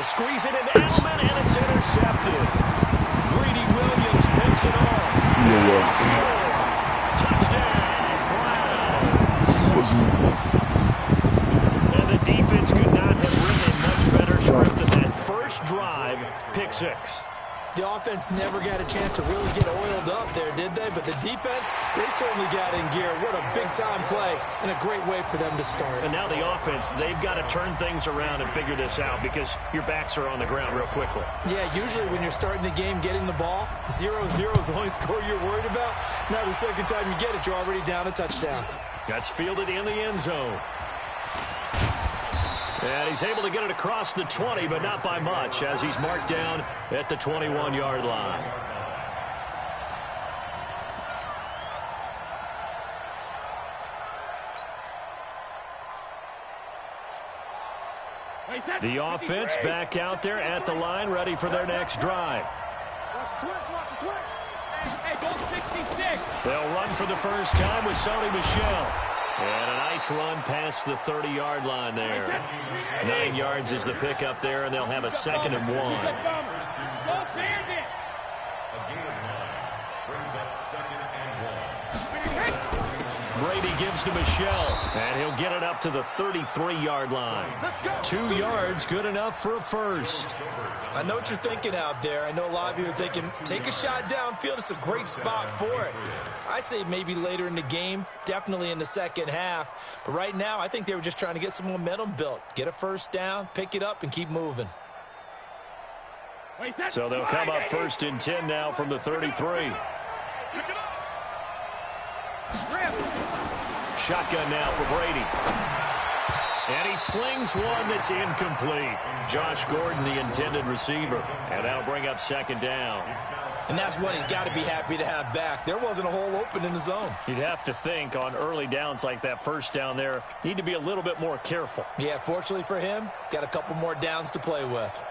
squeeze it into Edelman, and it's intercepted. Greedy Williams picks it off. Touchdown, Browns. And the defense could not have written a much better script than that first drive, pick 6. The offense never got a chance to really get oiled up there, did they? But the defense, they certainly got in gear. What a big-time play and a great way for them to start. And now the offense, they've got to turn things around and figure this out because your backs are on the ground real quickly. Yeah, usually when you're starting the game, getting the ball, 0-0 is the only score you're worried about. Now the second time you get it, you're already down a touchdown. That's fielded in the end zone. And he's able to get it across the 20, but not by much, as he's marked down at the 21-yard line. The offense back out there at the line, ready for their next drive. They'll run for the first time with Sony Michel. And a nice run past the 30-yard line there. 9 yards is the pickup there, and they'll have a 2nd and 1. Brady gives to Michel, and he'll get it up to the 33-yard line. 2 yards, good enough for a first. I know what you're thinking out there. I know a lot of you are thinking, take a shot downfield. It's a great spot for it. I'd say maybe later in the game, definitely in the second half. But right now, I think they were just trying to get some momentum built. Get a first down, pick it up, and keep moving. So they'll come up 1st and 10 now from the 33. Shotgun now for Brady. And he slings one that's incomplete. Josh Gordon, the intended receiver. And that'll bring up 2nd down. And that's one he's got to be happy to have back. There wasn't a hole open in the zone. You'd have to think on early downs like that first down there, need to be a little bit more careful. Yeah, fortunately for him, got a couple more downs to play with.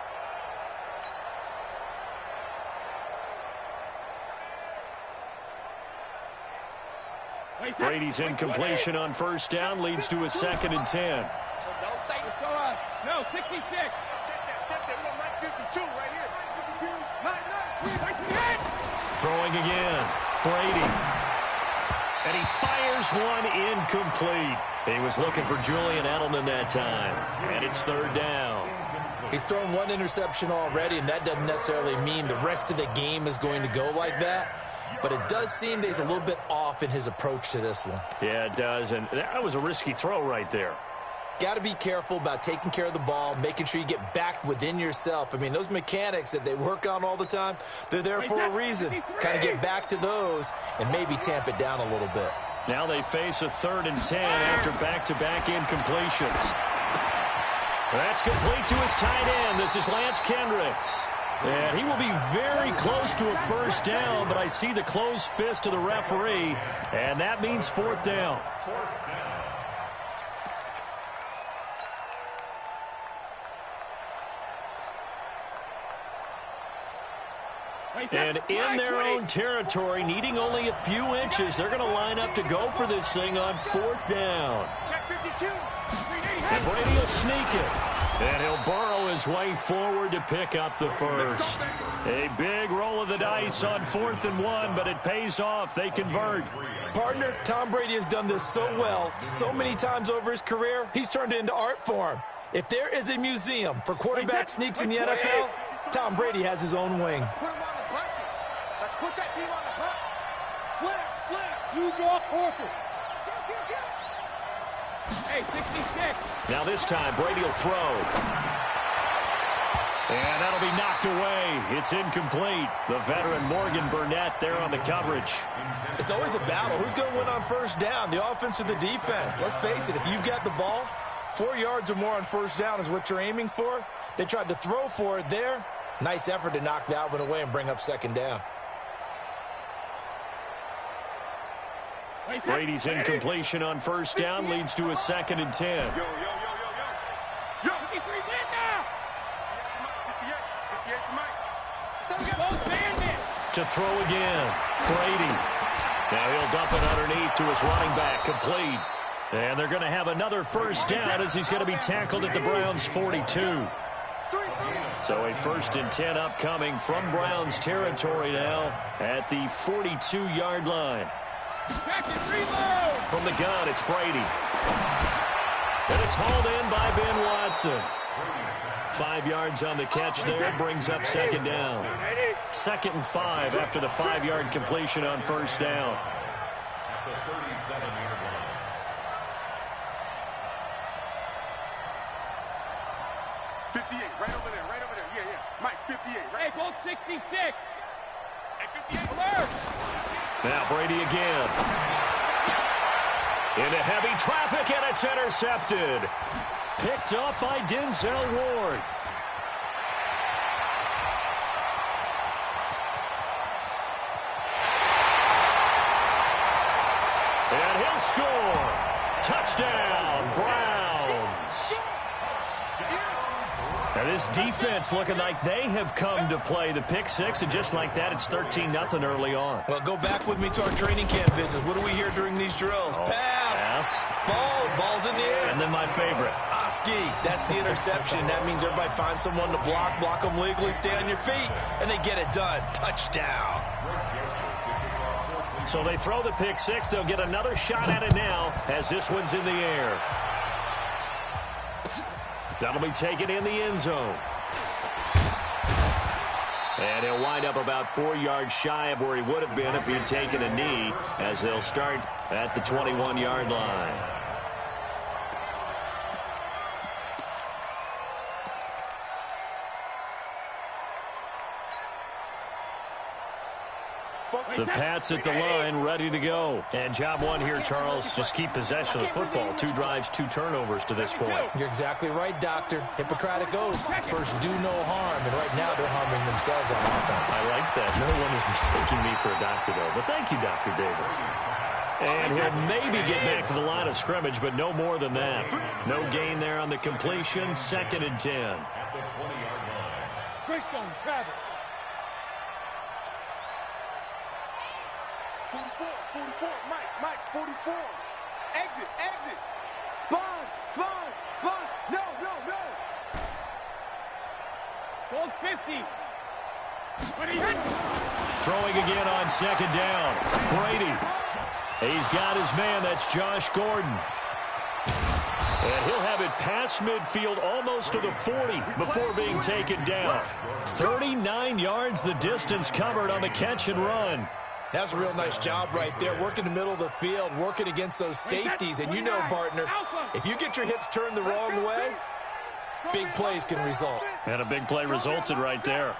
Brady's incompletion on first down leads to a 2nd and 10. No, 66. Throwing again. Brady. And he fires one incomplete. He was looking for Julian Edelman that time. And it's 3rd down. He's thrown one interception already, and that doesn't necessarily mean the rest of the game is going to go like that. But it does seem that he's a little bit off in his approach to this one. Yeah, it does. And that was a risky throw right there. Got to be careful about taking care of the ball, making sure you get back within yourself. I mean, those mechanics that they work on all the time, they're there for a reason. Kind of get back to those and maybe tamp it down a little bit. Now they face a 3rd and 10 after back-to-back incompletions. That's complete to his tight end. This is Lance Kendricks. And he will be very close to a first down, but I see the closed fist of the referee, and that means 4th down. And in their own territory, needing only a few inches, they're going to line up to go for this thing on 4th down. And Brady will sneak it. And he'll burrow his way forward to pick up the first. A big roll of the dice on 4th and 1, but it pays off. They convert. Partner, Tom Brady has done this so well, so many times over his career, he's turned it into art form. If there is a museum for quarterback sneaks in the NFL, Tom Brady has his own wing. Put him on the bunches. Let's put that team on the bunch. Slam. You draw Corker. Hey, 66. Now this time, Brady will throw. And that'll be knocked away. It's incomplete. The veteran Morgan Burnett there on the coverage. It's always a battle. Who's going to win on first down, the offense or the defense? Let's face it, if you've got the ball, 4 yards or more on first down is what you're aiming for. They tried to throw for it there. Nice effort to knock that one away and bring up 2nd down. Brady's incompletion on first down leads to a 2nd and 10. To throw again. Brady. Now he'll dump it underneath to his running back, complete. And they're going to have another first down as he's going to be tackled at the Browns' 42. So a 1st and 10 upcoming from Browns territory now at the 42-yard line. From the gun, it's Brady. And it's hauled in by Ben Watson. 5 yards on the catch there, brings up 2nd down. 2nd and 5 after the 5-yard completion on 1st down. At the 37-yard line. 58, right over there, right over there. Yeah, yeah. Mike, 58, right? Hey, goal 66. Hey, 58, alert! Now Brady again. Into heavy traffic, and it's intercepted. Picked up by Denzel Ward. And he'll score. Touchdown, Browns. Now this defense looking like they have come to play the pick six, and just like that, it's 13-0 early on. Well, go back with me to our training camp visit. What do we hear during these drills? Pass. Ball's in the air. And then my favorite. Oski, that's the interception. That means everybody finds someone to block them legally, stay on your feet, and they get it done. Touchdown. So they throw the pick six. They'll get another shot at it now as this one's in the air. That'll be taken in the end zone. And he'll wind up about 4 yards shy of where he would have been if he'd taken a knee, as they'll start at the 21-yard line. The Pats at the line, ready to go. And job one here, Charles, just keep possession of the football. 2 drives, 2 turnovers to this point. You're exactly right, Doctor. Hippocratic oath. First, do no harm. And right now, they're harming themselves on offense. I like that. No one is mistaking me for a doctor, though. But thank you, Dr. Davis. And he'll maybe get back to the line of scrimmage, but no more than that. No gain there on the completion. 2nd and 10. At the 20-yard line. Greystone, Travis. 44, Mike, 44. Exit. Sponge. No. Goal 50. Throwing again on 2nd down. Brady. He's got his man. That's Josh Gordon. And he'll have it past midfield almost to the 40 before being taken down. 39 yards the distance covered on the catch and run. That's a real nice job right there, working the middle of the field, working against those safeties. And you know, partner, if you get your hips turned the wrong way, big plays can result. And a big play resulted right there.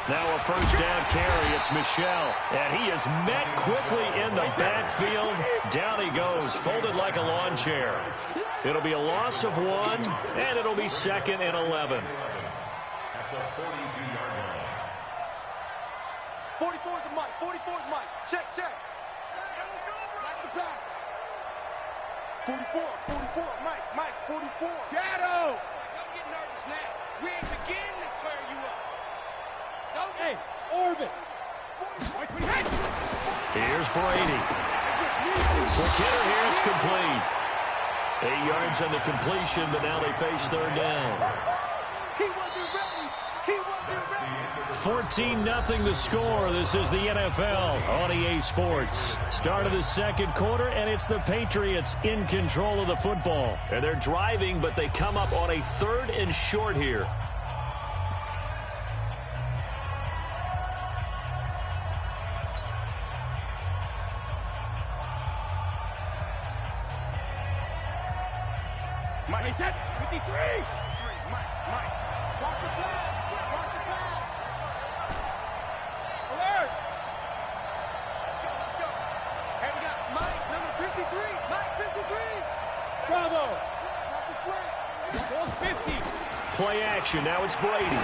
Now a 1st down carry. It's Michel. And he is met quickly in the backfield. Down he goes, folded like a lawn chair. It'll be a loss of 1, and it'll be 2nd and 11. At the 42-yard line. 44 is Mike. Check. That's the pass. 44, Mike, 44. Shadow! Don't get nervous now. We ain't beginning to tear you up. Don't Hey, orbit. Here's Brady. Quick hitter here, it's complete. 8 yards on the completion, but now they face 3rd down. He wasn't ready. 14-0 the score. This is the NFL on EA Sports. Start of the 2nd quarter, and it's the Patriots in control of the football. And they're driving, but they come up on a 3rd and short here. Mike, 53. Mike. Watch the pass. Alert. Let's go. Hey, we got Mike, number 53. Mike, 53. Bravo. Watch the slant. Goal 50. Play action. Now it's Brady.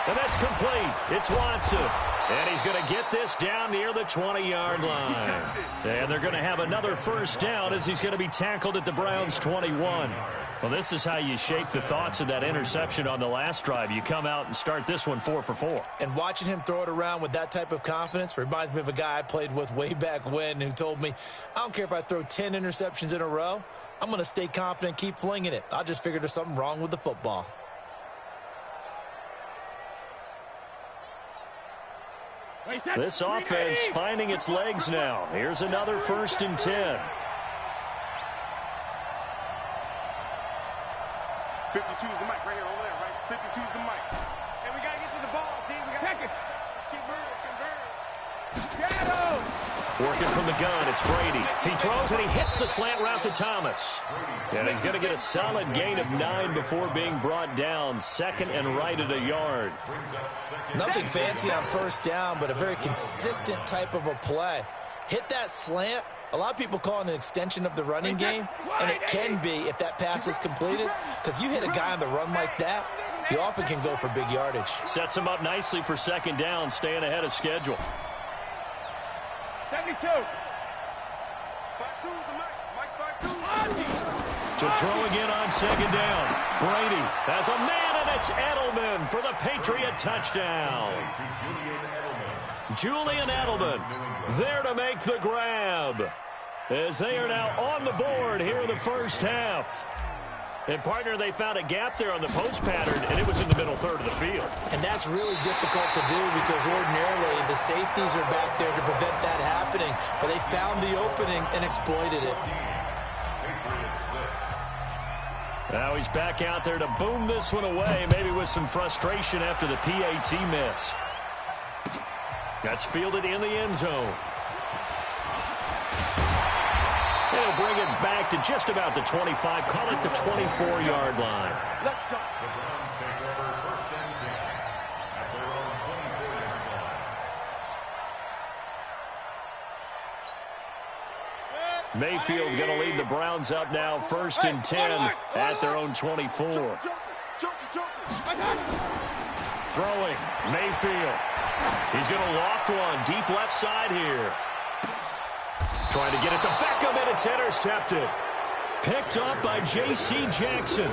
And that's complete. It's Watson. And he's going to get this down near the 20-yard line. And they're going to have another 1st down as he's going to be tackled at the Browns' 21. Well, this is how you shape the thoughts of that interception on the last drive. You come out and start this one 4 for 4. And watching him throw it around with that type of confidence reminds me of a guy I played with way back when who told me, I don't care if I throw 10 interceptions in a row. I'm going to stay confident, keep flinging it. I just figured there's something wrong with the football. This offense finding its legs now. Here's another 1st and 10. 52 is the mic right here over there, right? 52 is the mic. And we got to get to the ball, team. We got to keep moving, convert. Shadow! Working from the gun, it's Brady. He throws and he hits the slant route to Thomas. And he's going to get a solid gain of 9 before being brought down. 2nd and right at a yard. Nothing fancy on 1st down, but a very consistent type of a play. Hit that slant. A lot of people call it an extension of the running game, and it can be if that pass is completed, because you hit a guy on the run like that, he often can go for big yardage. Sets him up nicely for 2nd down, staying ahead of schedule. 72. 5-2 is the mic. Mike 5-2. To throw again on 2nd down. Brady has a man, and it's Edelman for the Patriot touchdown. Julian Edelman there to make the grab, as they are now on the board here in the 1st half. And, partner, they found a gap there on the post pattern, and it was in the middle 3rd of the field. And that's really difficult to do because ordinarily the safeties are back there to prevent that happening, but they found the opening and exploited it. Now he's back out there to boom this one away, maybe with some frustration after the PAT miss. That's fielded in the end zone. They'll bring it back to just about the 25, call it the 24-yard line. Let's go. Mayfield going to lead the Browns up now, 1st and 10 at their own 24. Throwing, Mayfield. He's going to loft one deep left side here. Trying to get it to Beckham, and it's intercepted. Picked up by J.C. Jackson.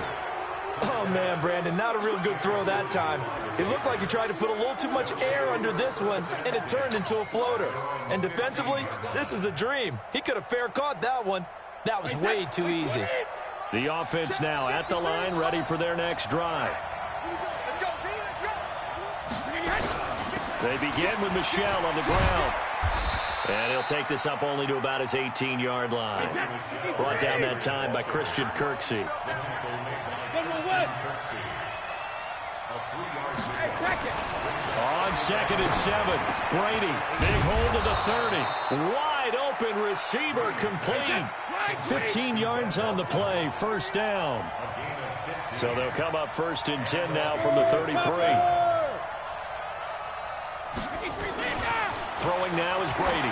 Oh, man, Brandon, not a real good throw that time. It looked like he tried to put a little too much air under this one, and it turned into a floater. And defensively, this is a dream. He could have fair caught that one. That was way too easy. The offense now at the line, ready for their next drive. Let's go, B, let's go. They begin with Michel on the ground. And he'll take this up only to about his 18-yard line. Brought down that time by Christian Kirksey. On 2nd and 7, Brady, big hold of the 30. Wide open receiver complete. 15 yards on the play, 1st down. So they'll come up 1st and 10 now from the 33. Throwing now is Brady.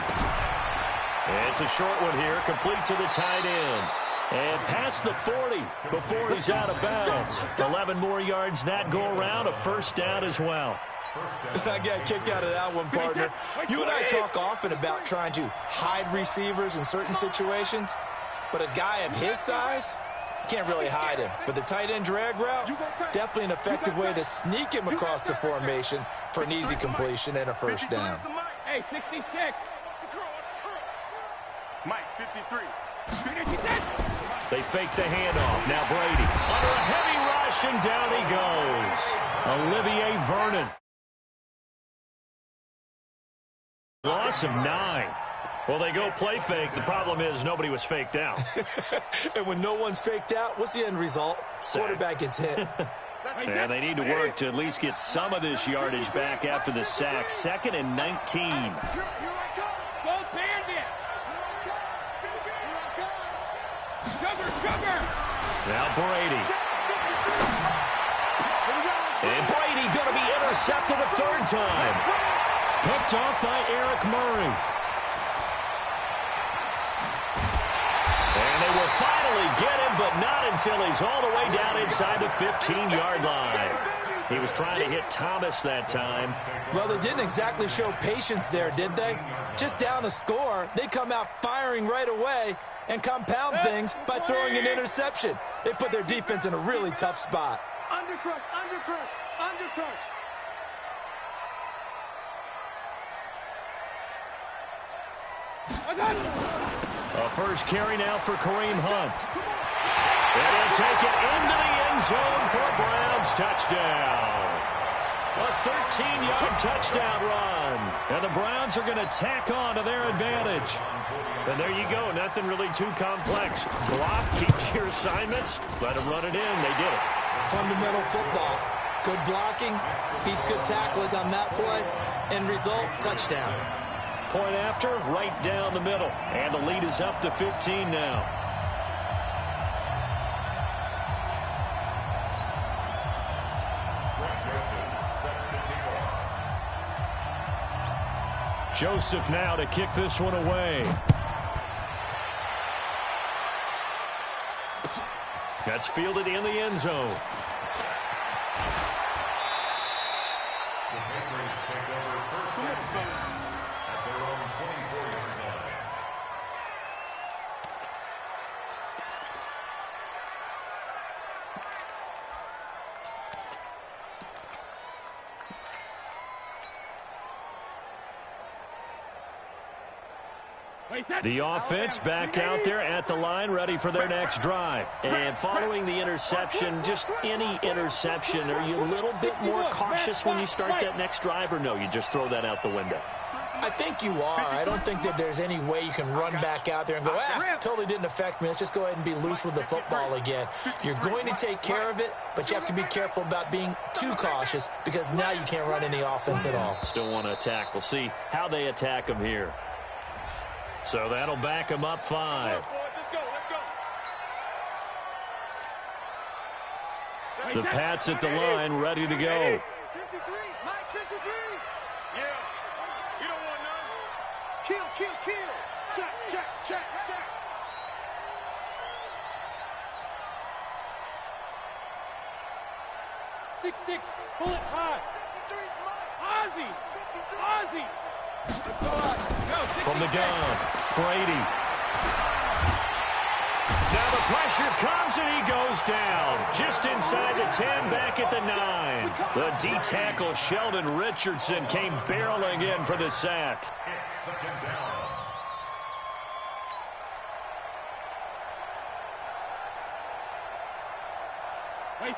It's a short one here, complete to the tight end. And past the 40 before he's out of bounds. 11 more yards that go around, a 1st down as well. I got kicked out of that one, partner. You and I talk often about trying to hide receivers in certain situations, but a guy of his size, can't really hide him. But the tight end drag route, definitely an effective way to sneak him across the formation for an easy completion and a 1st down. Hey, 66. Mike, 53. They fake the handoff. Now Brady under a heavy rush, and down he goes. Olivier Vernon. Loss of 9. Well, they go play fake. The problem is nobody was faked out. And when no one's faked out, what's the end result? Quarterback gets hit. And they need to work to at least get some of this yardage back after the sack. 2nd and 19. Go Bandit. Sugar. Now Brady. And Brady going to be intercepted a 3rd time. Picked off by Eric Murray. And they will finally get him, but not until he's all the way down inside the 15-yard line. He was trying to hit Thomas that time. Well, they didn't exactly show patience there, did they? Just down a score, they come out firing right away and compound things by throwing an interception. They put their defense in a really tough spot. Undercrush, undercrush, undercrush. A first carry now for Kareem Hunt. And he'll take it into the end zone for a Browns touchdown. A 13-yard touchdown run. And the Browns are going to tack on to their advantage. And there you go. Nothing really too complex. Block, keep your assignments, let them run it in. They did it. Fundamental football. Good blocking, beats good tackling on that play. End result, touchdown. Point after, right down the middle. And the lead is up to 15 now. Joseph now to kick this one away. That's fielded in the end zone. The offense back out there at the line, ready for their next drive. And following the interception, just any interception, are you a little bit more cautious when you start that next drive, or no, you just throw that out the window? I think you are. I don't think that there's any way you can run back out there and go, totally didn't affect me. Let's just go ahead and be loose with the football again. You're going to take care of it, but you have to be careful about being too cautious because now you can't run any offense at all. Still want to attack. We'll see how they attack them here. So that'll back them up 5. The Pats at the line, ready to go. 53, Mike, 53. Yeah, you don't want none. Kill, kill, kill. Check, check, check, check. Six, pull it high. 53, Ozzy, Ozzy. From the gun, Brady. Now the pressure comes and he goes down. Just inside the 10, back at the 9. The D-tackle Sheldon Richardson came barreling in for the sack.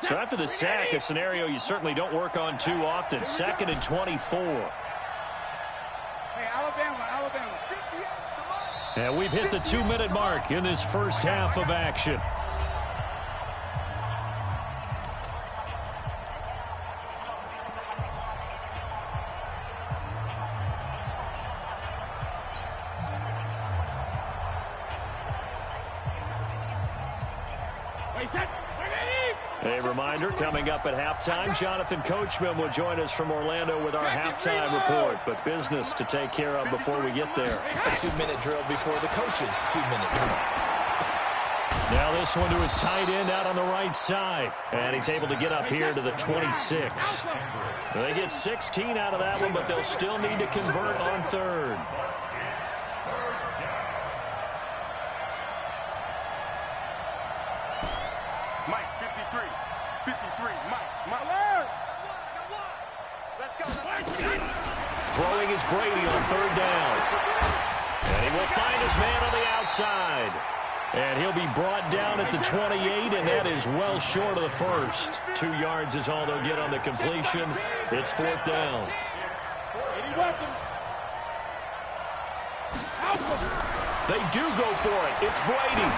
So after the sack, a scenario you certainly don't work on too often. 2nd and 24. Alabama. And we've hit the 2-minute mark in this first half of action. A reminder, coming up at halftime, Jonathan Coachman will join us from Orlando with our halftime report. But business to take care of before we get there. A 2-minute drill before the coach's 2-minute drill. Now this one to his tight end out on the right side. And he's able to get up here to the 26. They get 16 out of that one, but they'll still need to convert on 3rd. Throwing is Brady on 3rd down. And he will find his man on the outside. And he'll be brought down at the 28, and that is well short of the first. 2 yards is all they'll get on the completion. It's 4th down. They do go for it. It's Brady.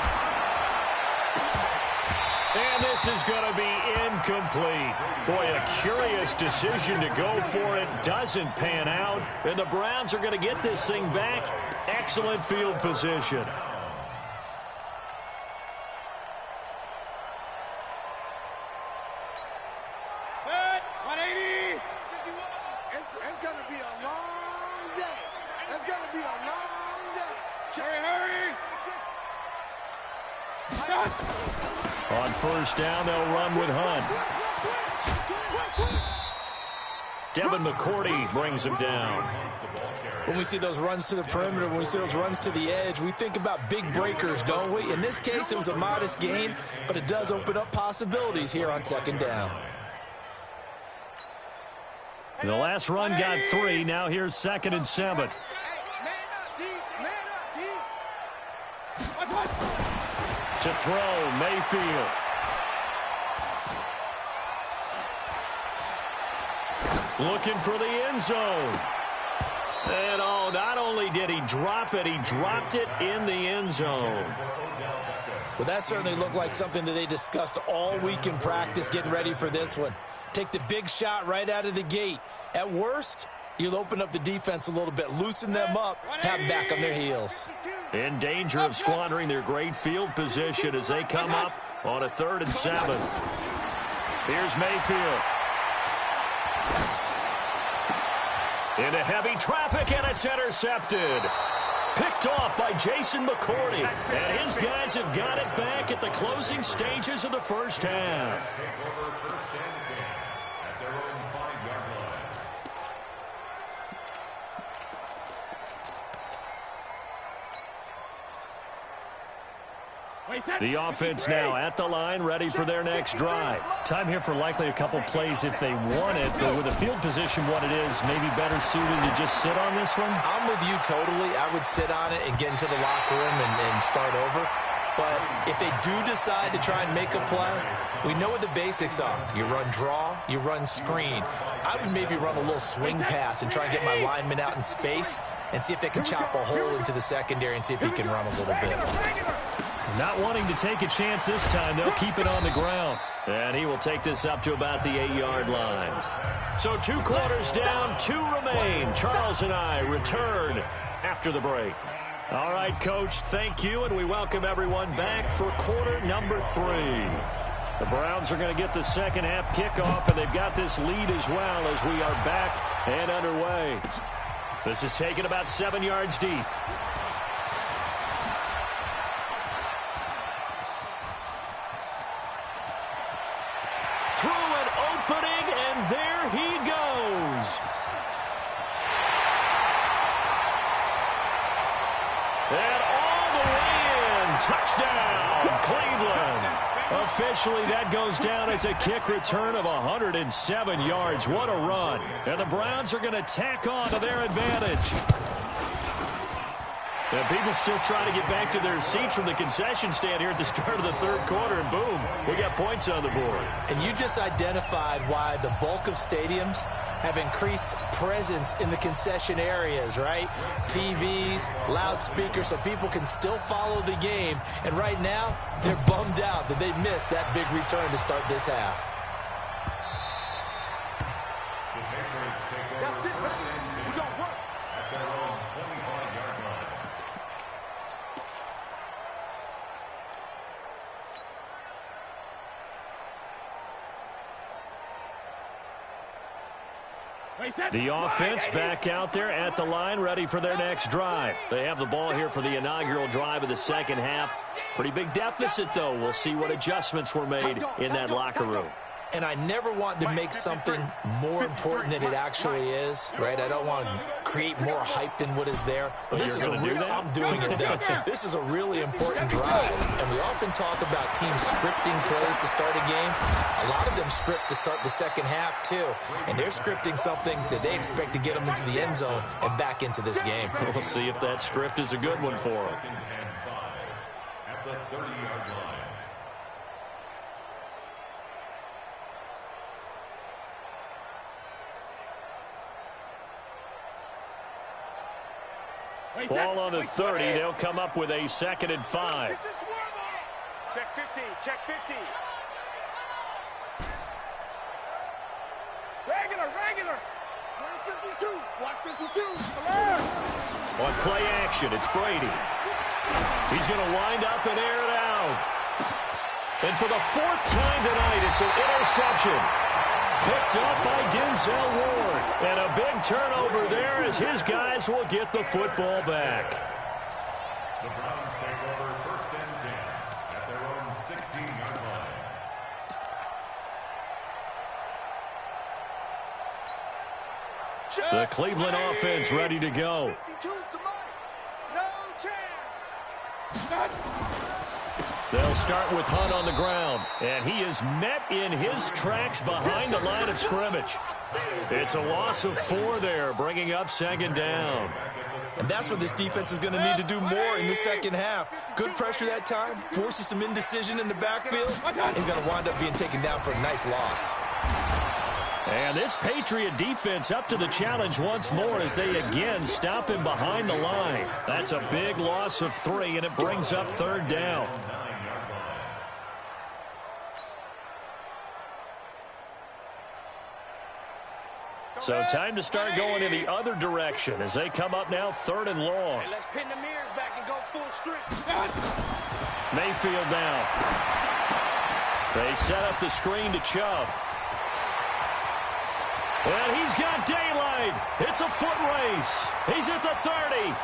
And this is going to be incomplete. Boy, a curious decision to go for it. Doesn't pan out. And the Browns are going to get this thing back. Excellent field position. Good, 180. It's going to be a long day. It's going to be a long day. Hurry. On 1st down, they'll run with Hunt. Devin McCourty brings him down. When we see those runs to the perimeter, when we see those runs to the edge, we think about big breakers, don't we? In this case, it was a modest gain, but it does open up possibilities here on second down. The last run got 3. Now here's 2nd and 7. To throw, Mayfield. Looking for the end zone. And oh, not only did he drop it, he dropped it in the end zone. Well, that certainly looked like something that they discussed all week in practice getting ready for this one. Take the big shot right out of the gate. At worst, you'll open up the defense a little bit, loosen them up, have them back on their heels. In danger of squandering their great field position as they come up on a 3rd and 7. Here's Mayfield. Into heavy traffic, and it's intercepted. Picked off by Jason McCourty. And his guys have got it back at the closing stages of the first half. The offense now at the line, ready for their next drive. Time here for likely a couple plays if they want it, but with the field position what it is, maybe better suited to just sit on this one? I'm with you totally. I would sit on it and get into the locker room and start over. But if they do decide to try and make a play, we know what the basics are. You run draw, you run screen. I would maybe run a little swing pass and try and get my lineman out in space and see if they can chop a hole into the secondary and see if he can run a little bit. Not wanting to take a chance this time, they'll keep it on the ground. And he will take this up to about the 8-yard line. So 2 quarters down, 2 remain. Charles and I return after the break. All right, Coach, thank you, and we welcome everyone back for quarter number 3. The Browns are going to get the second half kickoff, and they've got this lead as well as we are back and underway. This is taken about 7 yards deep. Through an opening, and there he goes. And all the way in. Touchdown, Cleveland. Officially, that goes down as a kick return of 107 yards. What a run. And the Browns are going to tack on to their advantage. And people still trying to get back to their seats from the concession stand here at the start of the 3rd quarter, and boom, we got points on the board. And you just identified why the bulk of stadiums have increased presence in the concession areas, right? TVs, loudspeakers, so people can still follow the game. And right now, they're bummed out that they missed that big return to start this half. The offense back out there at the line, ready for their next drive. They have the ball here for the inaugural drive of the second half. Pretty big deficit, though. We'll see what adjustments were made in that locker room. And I never want to make something more important than it actually is, right? I don't want to create more hype than what is there. But this is I'm doing it now. This is a really important drive. And we often talk about teams scripting plays to start a game. A lot of them script to start the second half, too. And they're scripting something that they expect to get them into the end zone and back into this game. We'll see if that script is a good one for them. At the 30-yard line. Ball on the 30. They'll come up with a 2nd and 5. Check 50. Check 50. Regular. 52. Block 52. On play action, it's Brady. He's going to wind up and air it out. And for the 4th time tonight, it's an interception. Picked up by Denzel Ward. And a big turnover there as his guys will get the football back. The Browns take over 1st and 10 at their own 16-yard line. The Cleveland offense ready to go. 52's the mic. No chance. They'll start with Hunt on the ground, and he is met in his tracks behind the line of scrimmage. It's a loss of 4 there, bringing up second down. And that's what this defense is going to need to do more in the second half. Good pressure that time, forces some indecision in the backfield. He's going to wind up being taken down for a nice loss. And this Patriot defense up to the challenge once more as they again stop him behind the line. That's a big loss of 3, and it brings up third down. So time to start going in the other direction as they come up now third and long. Hey, let's pin the mirrors back and go full strength. Mayfield down. They set up the screen to Chubb. And he's got daylight. It's a foot race. He's at the 30.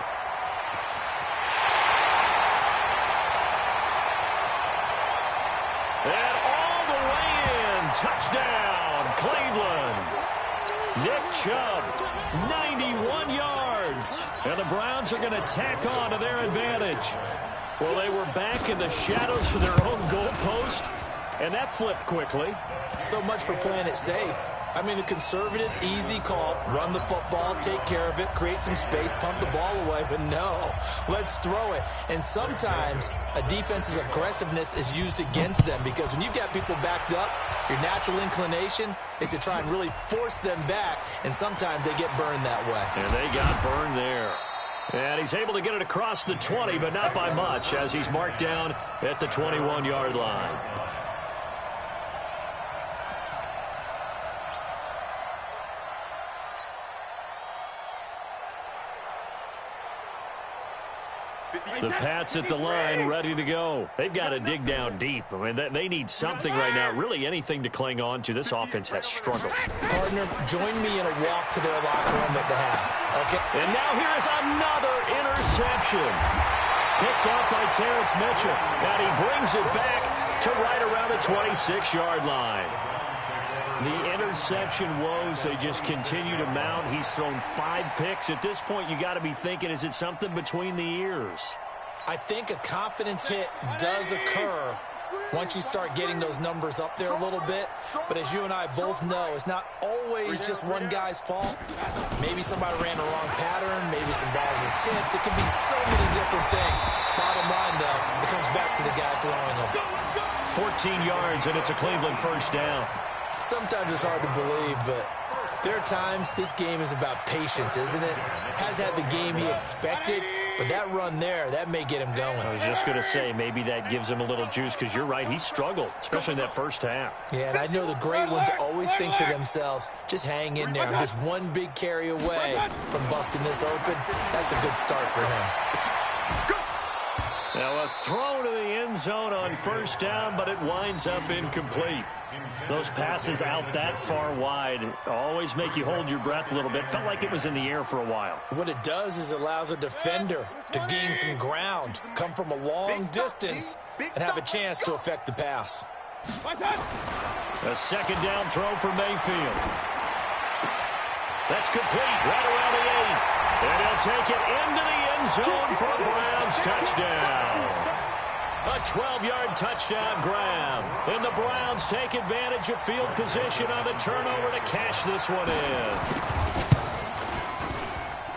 And all the way in. Touchdown, Cleveland. Nick Chubb, 91 yards. And the Browns are going to tack on to their advantage. Well, they were back in the shadows for their own goalpost, and that flipped quickly. So much for playing it safe. I mean, the conservative, easy call, run the football, take care of it, create some space, pump the ball away. But no, let's throw it. And sometimes a defense's aggressiveness is used against them because when you've got people backed up, your natural inclination is to try and really force them back, and sometimes they get burned that way. And they got burned there. And he's able to get it across the 20, but not by much, as he's marked down at the 21-yard line. The Pats at the line, ready to go. They've got to dig down deep. I mean, they need something right now, really anything to cling on to. This offense has struggled. Partner, join me in a walk to their locker room at the half. Okay. And now here is another interception. Picked off by Terrence Mitchell. And he brings it back to right around the 26-yard line. The interception woes, they just continue to mount. He's thrown 5 picks. At this point, you got to be thinking, is it something between the ears? I think a confidence hit does occur once you start getting those numbers up there a little bit. But as you and I both know, it's not always just one guy's fault. Maybe somebody ran the wrong pattern. Maybe some balls were tipped. It can be so many different things. Bottom line, though, it comes back to the guy throwing them. 14 yards, and it's a Cleveland first down. Sometimes it's hard to believe, but there are times this game is about patience, isn't it? Has had the game he expected, but that run there, that may get him going. I was just going to say, maybe that gives him a little juice, because you're right, he struggled, especially in that first half. Yeah, and I know the great ones always think to themselves, just hang in there. I'm just one big carry away from busting this open. That's a good start for him. Now a throw to the end zone on first down, but it winds up incomplete. Those passes out that far wide always make you hold your breath a little bit. Felt like it was in the air for a while. What it does is allows a defender to gain some ground, come from a long distance, and have a chance to affect the pass. A second down throw for Mayfield. That's complete right around the 8. And he'll take it into the end zone for a Browns touchdown. A 12-yard touchdown grab. And the Browns take advantage of field position on the turnover to cash this one in.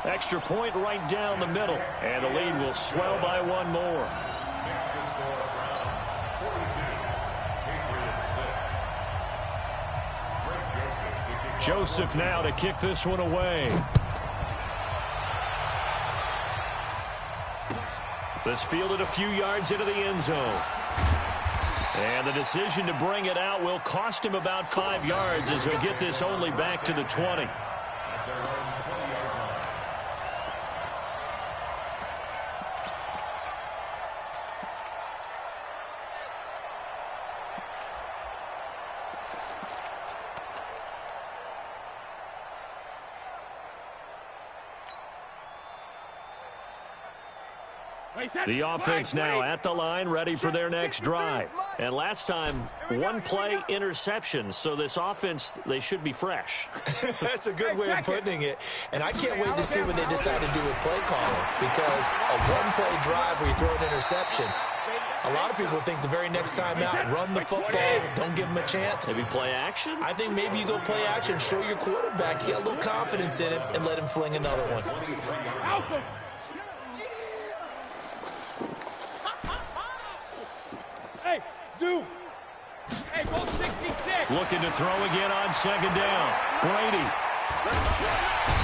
Extra point right down the middle. And the lead will swell by one more. Joseph now to kick this one away. This fielded a few yards into the end zone. And the decision to bring it out will cost him about 5 yards as he'll get this only back to the 20. The offense now at the line, ready for their next drive. And last time, one play interception. So this offense, they should be fresh. That's a good way of putting it. And I can't wait to see what they decide to do with play calling, because a one-play drive where you throw an interception, a lot of people think the very next time out, run the football, don't give them a chance. Maybe play action? I think maybe you go play action, show your quarterback, you got a little confidence in him, and let him fling another one. Hey, Zoo. Hey, go 66. Looking to throw again on second down. Brady.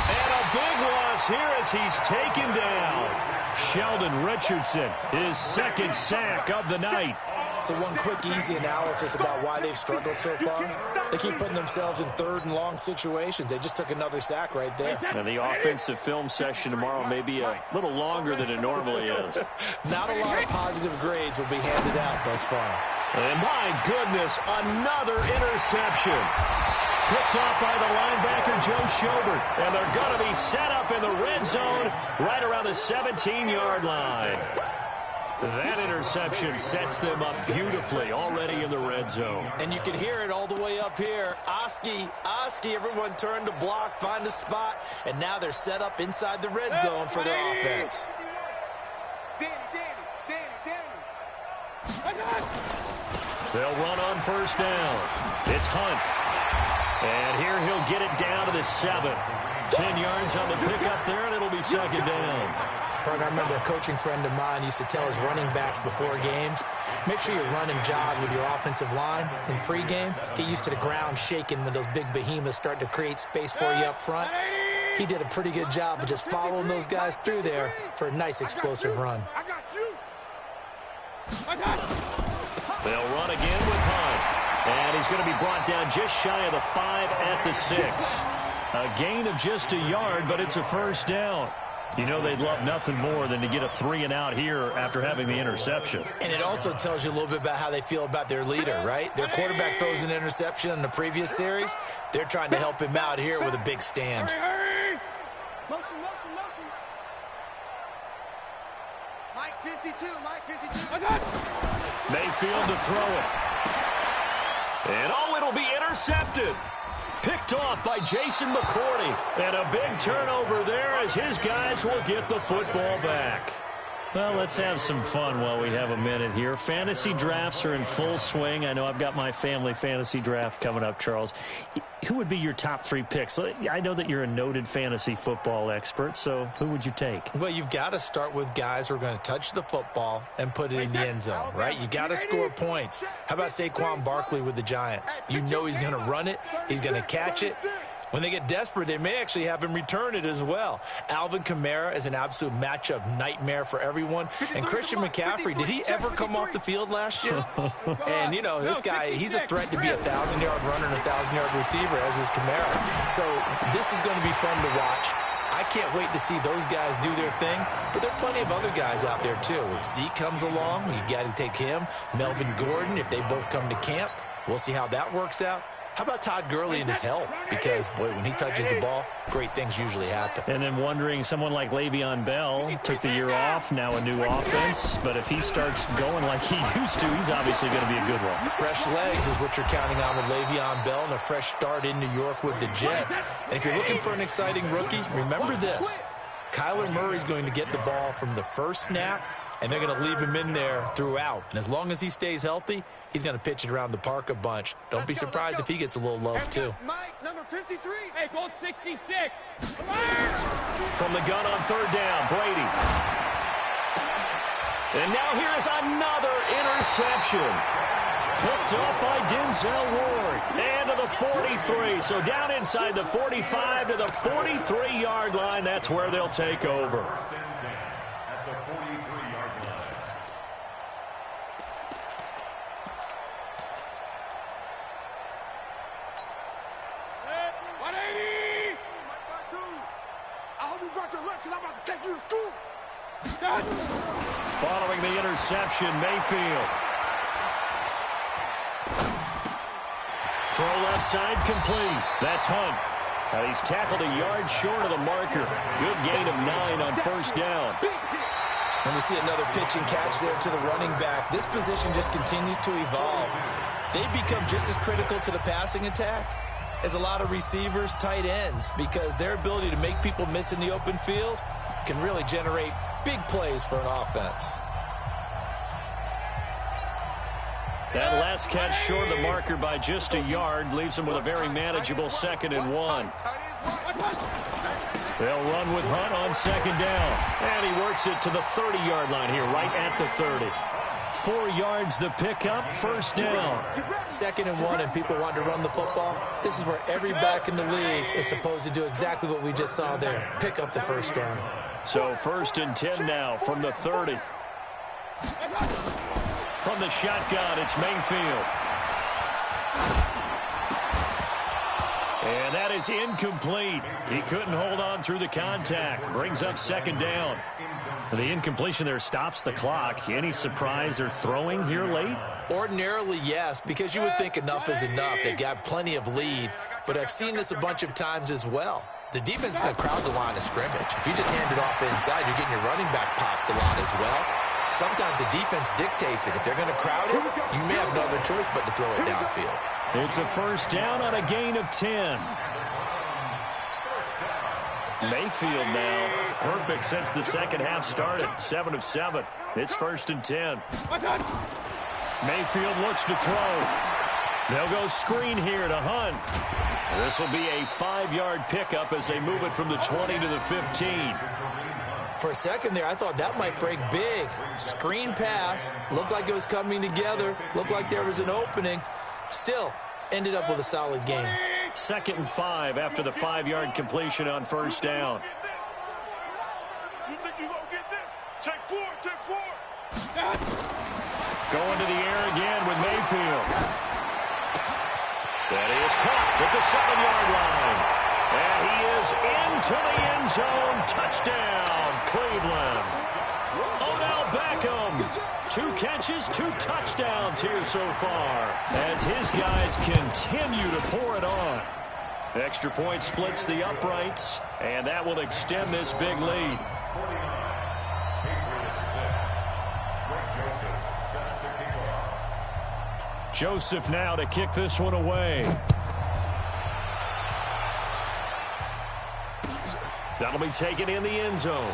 And a big loss here as he's taken down. Sheldon Richardson, his second sack of the night. So one quick, easy analysis about why they've struggled so far. They keep putting themselves in third and long situations. They just took another sack right there. And the offensive film session tomorrow may be a little longer than it normally is. Not a lot of positive grades will be handed out thus far. And my goodness, another interception. Picked off by the linebacker, Joe Schobert. And they're going to be set up in the red zone right around the 17-yard line. That interception sets them up beautifully already in the red zone. And you can hear it all the way up here. Oski, everyone turned to block, find a spot, and now they're set up inside the red zone for their offense. They'll run on first down. It's Hunt. And here he'll get it down to the 7. 10 yards on the pickup there, and it'll be second down. I remember a coaching friend of mine used to tell his running backs before games, make sure you run and jog with your offensive line in pregame. Get used to the ground shaking when those big behemoths start to create space for you up front. He did a pretty good job of just following those guys through there for a nice explosive run. They'll run again with Hunt. And he's going to be brought down just shy of the 5 at the 6. A gain of just a yard, but it's a first down. You know they'd love nothing more than to get a 3-and-out here after having the interception. And it also tells you a little bit about how they feel about their leader, right? Their quarterback throws an interception in the previous series. They're trying to help him out here with a big stand. Motion. Mike 52. Mayfield to throw it. And it'll be intercepted. Picked off by Jason McCourty. And a big turnover there as his guys will get the football back. Well, let's have some fun while we have a minute here. Fantasy drafts are in full swing. I know I've got my family fantasy draft coming up, Charles. Who would be your top 3 picks? I know that you're a noted fantasy football expert, so who would you take? Well, you've got to start with guys who are going to touch the football and put it in the end zone, right? You got to score points. How about Saquon Barkley with the Giants? You know he's going to run it. He's going to catch it. When they get desperate, they may actually have him return it as well. Alvin Kamara is an absolute matchup nightmare for everyone. And Christian McCaffrey, did he ever come off the field last year? And, you know, this guy, he's a threat to be a 1,000-yard runner and a 1,000-yard receiver, as is Kamara. So this is going to be fun to watch. I can't wait to see those guys do their thing, but there are plenty of other guys out there, too. If Zeke comes along, you got to take him. Melvin Gordon, if they both come to camp, we'll see how that works out. How about Todd Gurley and his health? Because, boy, when he touches the ball, great things usually happen. And then wondering, someone like Le'Veon Bell took the year off, now a new offense. But if he starts going like he used to, he's obviously going to be a good one. Fresh legs is what you're counting on with Le'Veon Bell and a fresh start in New York with the Jets. And if you're looking for an exciting rookie, remember this. Kyler Murray's going to get the ball from the first snap, and they're going to leave him in there throughout. And as long as he stays healthy, he's going to pitch it around the park a bunch. Don't be surprised if he gets a little love, too. Mike, number 53. Hey, goal 66. From the gun on third down, Brady. And now here is another interception. Picked up by Denzel Ward. And to the 43. So down inside the 45 to the 43-yard line. That's where they'll take over. At the 43-yard line. I hope you brought your lunch because I'm about to take you to school. Following the interception, Mayfield. Throw left side complete. That's Hunt. He's tackled a yard short of the marker. Good gain of 9 on first down. And we see another pitch and catch there to the running back. This position just continues to evolve. They become just as critical to the passing attack as a lot of receivers, tight ends, because their ability to make people miss in the open field can really generate big plays for an offense. That last catch short of the marker by just a yard leaves him with a very manageable 2nd and 1. They'll run with Hunt on 2nd down. And he works it to the 30-yard line here, right at the 30. 4 yards the pickup, 1st down. 2nd and 1, and people want to run the football. This is where every back in the league is supposed to do exactly what we just saw there. Pick up the 1st down. So 1st and 10 now from the 30. From the shotgun, it's Mayfield. And that is incomplete. He couldn't hold on through the contact. Brings up 2nd down. The incompletion there stops the clock. Any surprise they're throwing here late? Ordinarily, yes, because you would think enough is enough. They've got plenty of lead, but I've seen this a bunch of times as well. The defense is going to crowd the line of scrimmage. If you just hand it off inside, you're getting your running back popped a lot as well. Sometimes the defense dictates it. If they're going to crowd it, you may have no other choice but to throw it downfield. It's a 1st down on a gain of 10. Mayfield now, perfect since the 2nd half started. 7 of 7. It's 1st and 10. Mayfield looks to throw. They'll go screen here to Hunt. This will be a 5-yard pickup as they move it from the 20 to the 15. For a second there, I thought that might break big. Screen pass. Looked like it was coming together. Looked like there was an opening. Still, ended up with a solid game. 2nd and 5 after the 5-yard completion on 1st down. You think you gonna get this? Take 4, take 4. Going to the air again with Mayfield. That is caught at the 7-yard line. And he is into the end zone. Touchdown, Cleveland. Odell Beckham. 2 catches, 2 touchdowns here so far as his guys continue to pour it on. Extra point splits the uprights, and that will extend this big lead. Joseph now to kick this one away. That'll be taken in the end zone.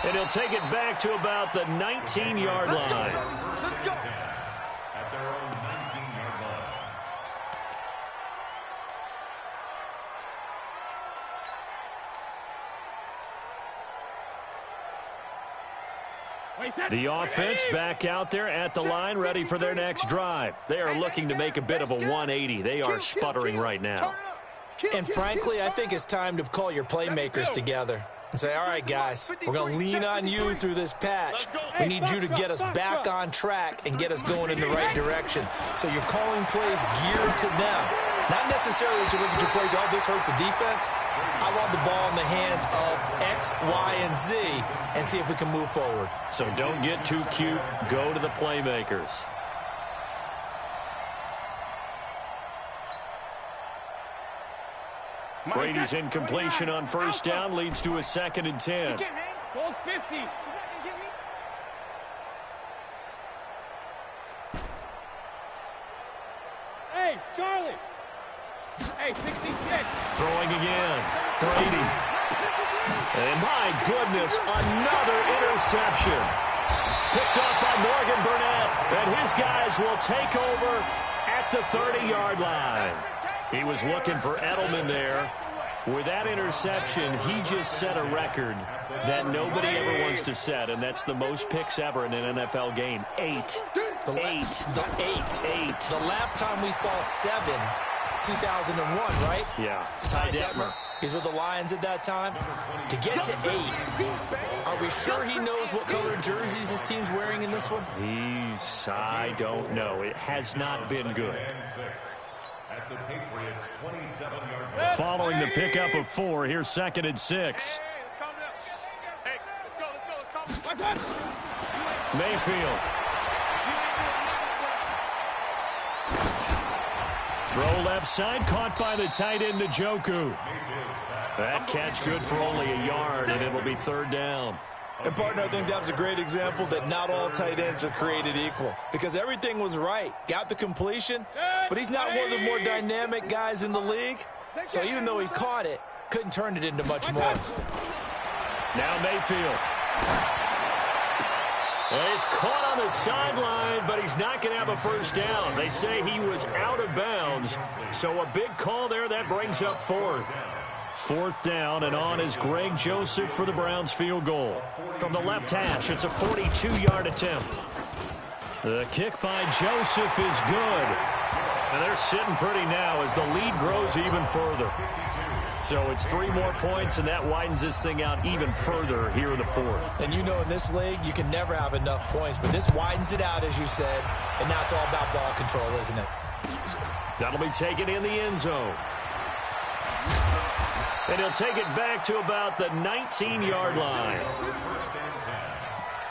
And he'll take it back to about the 19-yard line. Let's go. At their own 19-yard line. The offense back out there at the line, ready for their next drive. They are looking to make a bit of a 180. They are sputtering right now. And frankly, I think it's time to call your playmakers together and say, all right, guys, we're going to lean on you through this patch. We need you to get us back on track and get us going in the right direction. So you're calling plays geared to them. Not necessarily that you look at your plays, oh, this hurts the defense. I want the ball in the hands of X, Y, and Z and see if we can move forward. So don't get too cute. Go to the playmakers. Brady's incompletion on 1st down leads to a 2nd and 10. Ball 50. Hey, Charlie. Hey, 66. Throwing again. Brady. And my goodness, another interception. Picked off by Morgan Burnett. And his guys will take over at the 30-yard line. He was looking for Edelman there. With that interception, he just set a record that nobody ever wants to set, and that's the most picks ever in an NFL game. 8. The 8. The last time we saw 7, 2001, right? Yeah. Ty Detmer. He's with the Lions at that time. To get to 8, are we sure he knows what color jerseys his team's wearing in this one? I don't know. It has not been good. At the Patriots' 27-yard line. Following the pickup of 4, here's 2nd and 6. Hey, let's calm down. Hey, let's go. Mayfield. Throw left side, caught by the tight end, Njoku. That catch good for only a yard, and it'll be third down. And, partner, I think that was a great example that not all tight ends are created equal because everything was right. Got the completion, but he's not one of the more dynamic guys in the league. So even though he caught it, couldn't turn it into much more. Now Mayfield. Well, he's caught on the sideline, but he's not going to have a first down. They say he was out of bounds, so a big call there. That brings up fourth. Fourth down, and on is Greg Joseph for the Browns field goal. From the left hash, it's a 42-yard attempt. The kick by Joseph is good. And they're sitting pretty now as the lead grows even further. So it's 3 more points, and that widens this thing out even further here in the fourth. And you know in this league, you can never have enough points, but this widens it out, as you said, and now it's all about ball control, isn't it? That'll be taken in the end zone. And he'll take it back to about the 19-yard line. First and 10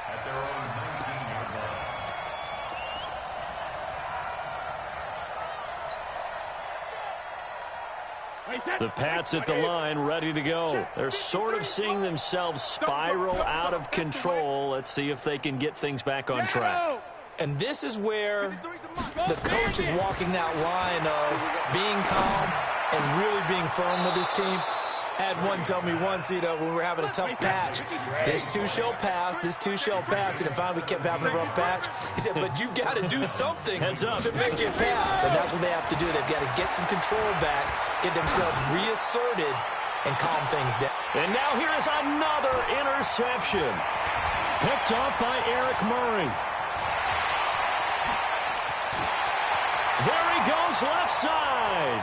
at their own 19-yard line. The Pats at the line, ready to go. They're sort of seeing themselves spiral out of control. Let's see if they can get things back on track. And this is where the coach is walking that line of being calm and really being firm with his team. I had one tell me once, when we were having a tough patch, this too shall pass, this too shall pass, and finally we kept having a rough patch. He said, but you've got to do something to make it pass. And that's what they have to do. They've got to get some control back, get themselves reasserted, and calm things down. And now here is another interception. Picked off by Eric Murray. There he goes, left side.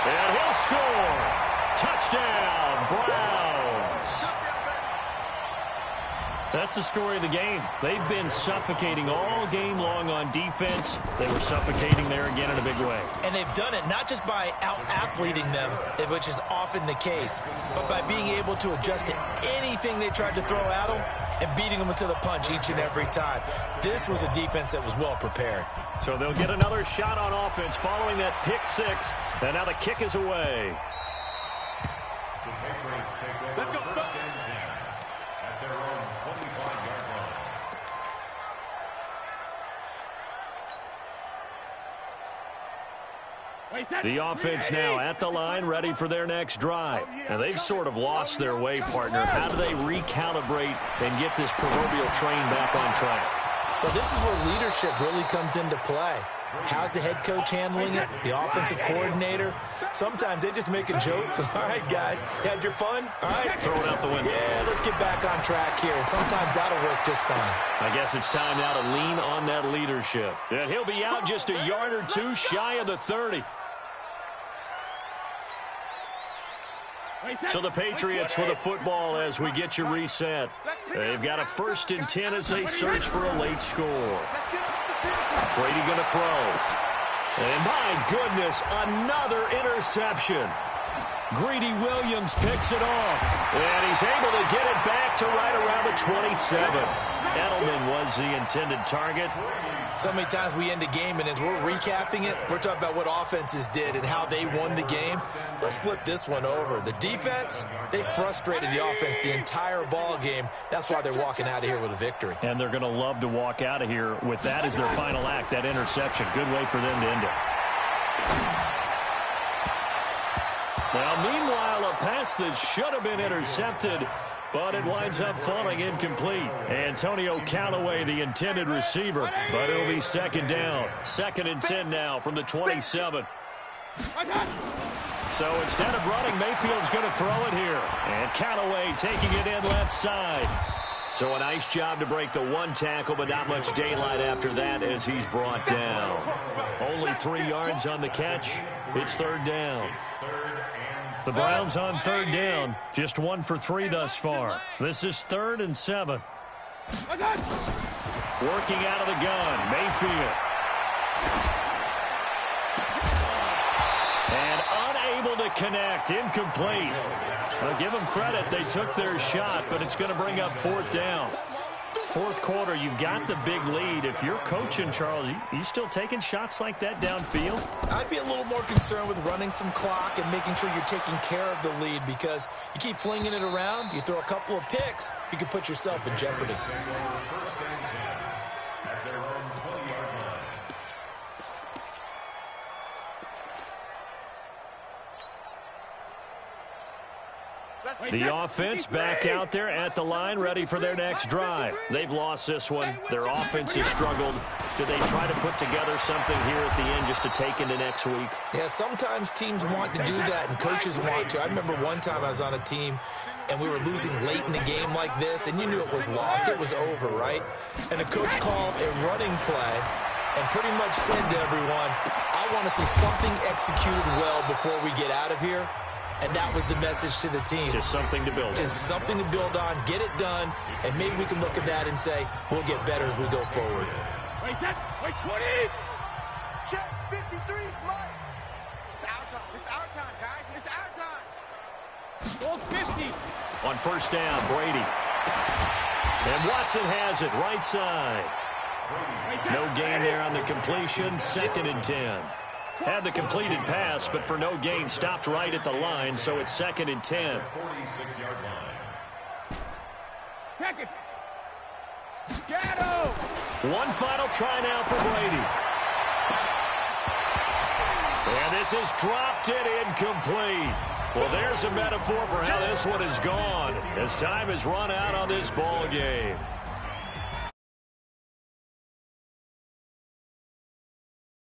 And he'll score. Touchdown, Browns. That's the story of the game. They've been suffocating all game long on defense. They were suffocating there again in a big way. And they've done it not just by out-athleting them, which is often the case, but by being able to adjust to anything they tried to throw at them and beating them into the punch each and every time. This was a defense that was well prepared. So they'll get another shot on offense following that pick six. And now the kick is away. The Patriots take over first and 10 at their own 25-yard line. The offense now at the line, ready for their next drive. And they've sort of lost their way, partner. How do they recalibrate and get this proverbial train back on track? Well, this is where leadership really comes into play. How's the head coach handling it? The offensive coordinator? Sometimes they just make a joke. All right, guys, had your fun? All right. Throw it out the window. Yeah, let's get back on track here. And sometimes that'll work just fine. I guess it's time now to lean on that leadership. And he'll be out just a yard or two shy of the 30. So the Patriots with a football as we get you reset. They've got a 1st and 10 as they search for a late score. Brady going to throw. And my goodness, another interception. Greedy Williams picks it off. And he's able to get it back to right around the 27. Edelman was the intended target. So many times we end a game, and as we're recapping it, we're talking about what offenses did and how they won the game. Let's flip this one over. The defense, they frustrated the offense the entire ball game. That's why they're walking out of here with a victory. And they're going to love to walk out of here with that as their final act, that interception. Good way for them to end it. Now, meanwhile, a pass that should have been intercepted, but it winds up falling incomplete. Antonio Callaway, the intended receiver, but it'll be 2nd down. 2nd and 10 now from the 27. So instead of running, Mayfield's going to throw it here. And Callaway taking it in left side. So a nice job to break the one tackle, but not much daylight after that as he's brought down. Only 3 yards on the catch. It's 3rd down. The Browns on 3rd down. Just 1 for 3 thus far. This is 3rd and 7. Working out of the gun, Mayfield. And unable to connect, incomplete. I'll give them credit, they took their shot, but it's going to bring up 4th down. fourth quarter, you've got the big lead. If you're coaching, Charles, you still taking shots like that downfield? I'd be a little more concerned with running some clock and making sure you're taking care of the lead, because you keep flinging it around, you throw a couple of picks, you can put yourself in jeopardy. First and 10 at their own 20-yard line. The offense back out there at the line, ready for their next drive. They've lost this one. Their offense has struggled. Do they try to put together something here at the end just to take into next week? Yeah, sometimes teams want to do that and coaches want to. I remember one time I was on a team and we were losing late in a game like this, and you knew it was lost. It was over, right? And the coach called a running play and pretty much said to everyone, I want to see something executed well before we get out of here. And that was the message to the team. Just something to build on. Just something to build on, get it done, and maybe we can look at that and say, we'll get better as we go forward. Wait, 20! Check 53, Mike! It's our time. It's our time, guys. It's our time. Go 50. On first down, Brady. And Watson has it, right side. No gain there on the completion, 2nd and 10. Had the completed pass, but for no gain, stopped right at the line, so it's 2nd and 10. 46-yard line. Check it. Shadow. One final try now for Brady. And this is dropped it incomplete. Well, there's a metaphor for how this one is gone, as time has run out on this ball game.